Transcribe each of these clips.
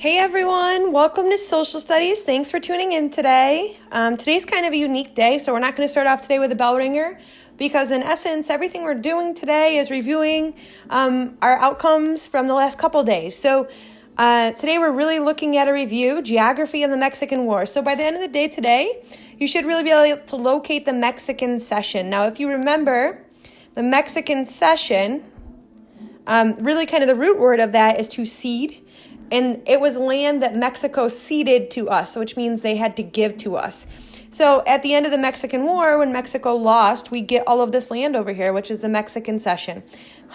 Hey everyone, welcome to Social Studies. Thanks for tuning in today. Today's kind of a unique day, so we're not going to start off today with a bell ringer because in essence, everything we're doing today is reviewing our outcomes from the last couple days. So today we're really looking at a review, geography and the Mexican War. So by the end of the day today, you should really be able to locate the Mexican Cession. Now, if you remember, the Mexican Cession, really kind of the root word of that is to cede. And it was land that Mexico ceded to us, which means they had to give to us. So at the end of the Mexican War, when Mexico lost, we get all of this land over here, which is the Mexican Cession.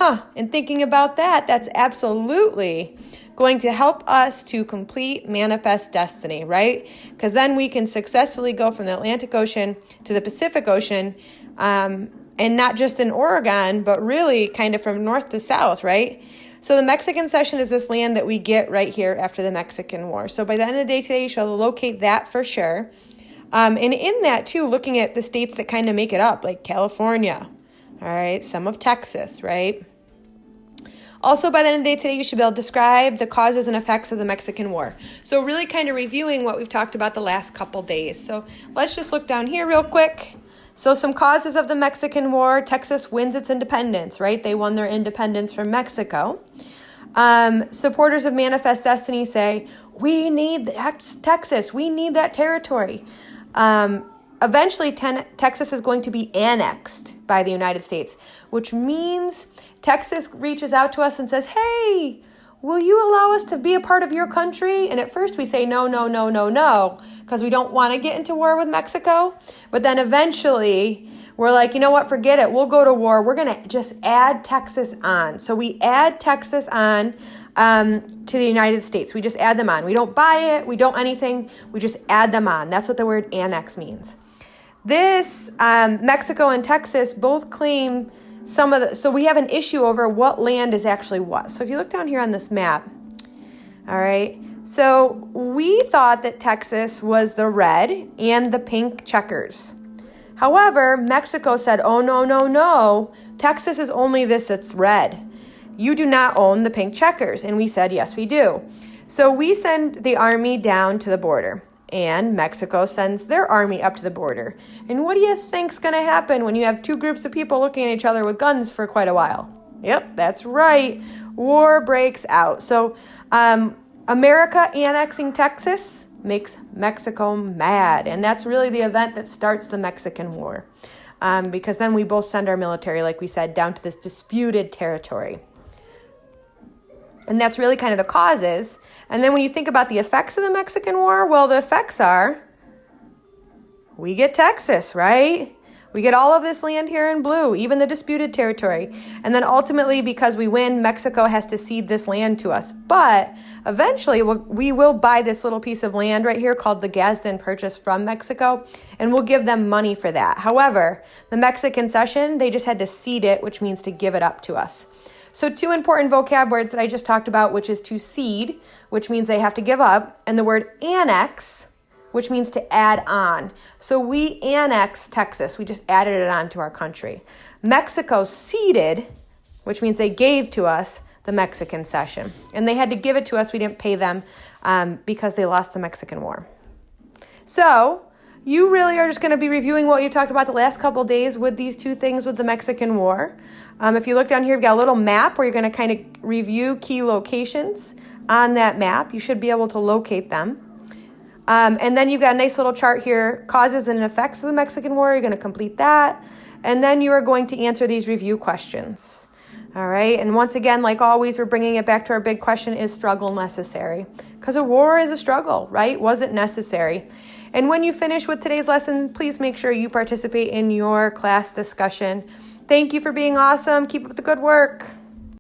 And thinking about that, that's absolutely going to help us to complete manifest destiny, right? Because then we can successfully go from the Atlantic Ocean to the Pacific Ocean, and not just in Oregon, but really kind of from north to south, right? So the Mexican Cession is this land that we get right here after the Mexican War. So by the end of the day today, you shall locate that for sure. And in that, too, looking at the states that kind of make it up, like California, all right, some of Texas, right? Also, by the end of the day today, you should be able to describe the causes and effects of the Mexican War. So really kind of reviewing what we've talked about the last couple days. So let's just look down here real quick. So some causes of the Mexican War: Texas wins its independence, right? They won their independence from Mexico. Supporters of Manifest Destiny say, we need Texas. We need that territory. Eventually, Texas is going to be annexed by the United States, which means Texas reaches out to us and says, hey, will you allow us to be a part of your country? And at first we say no, because we don't want to get into war with Mexico. But then eventually we're like, you know what, forget it. We'll go to war. We're going to just add Texas on. So we add Texas on to the United States. We just add them on. We don't buy it. We don't anything. We just add them on. That's what the word annex means. This, Mexico and Texas both claim so we have an issue over what land is actually what. So if you look down here on this map, all right, so we thought that Texas was the red and the pink checkers. However, Mexico said, oh, no, Texas is only this, it's red. You do not own the pink checkers. And we said, yes, we do. So we send the army down to the border. And Mexico sends their army up to the border. And what do you think's going to happen when you have two groups of people looking at each other with guns for quite a while? Yep, that's right. War breaks out. So America annexing Texas makes Mexico mad. And that's really the event that starts the Mexican War. Because then we both send our military, like we said, down to this disputed territory. And that's really kind of the causes. And then when you think about the effects of the Mexican War, well, the effects are we get Texas, right? We get all of this land here in blue, even the disputed territory. And then ultimately, because we win, Mexico has to cede this land to us. But eventually, we will buy this little piece of land right here called the Gadsden Purchase from Mexico, and we'll give them money for that. However, the Mexican Cession, they just had to cede it, which means to give it up to us. So two important vocab words that I just talked about, which is to cede, which means they have to give up, and the word annex, which means to add on. So we annexed Texas. We just added it on to our country. Mexico ceded, which means they gave to us the Mexican Cession. And they had to give it to us. We didn't pay them because they lost the Mexican War. So you really are just going to be reviewing what you talked about the last couple days with these two things with the Mexican War. If you look down here, you've got a little map where you're going to kind of review key locations on that map. You should be able to locate them. And then you've got a nice little chart here, causes and effects of the Mexican War. You're going to complete that. And then you are going to answer these review questions. All right. And once again, like always, we're bringing it back to our big question, is struggle necessary? Because a war is a struggle, right? Was it necessary? And when you finish with today's lesson, please make sure you participate in your class discussion. Thank you for being awesome. Keep up the good work.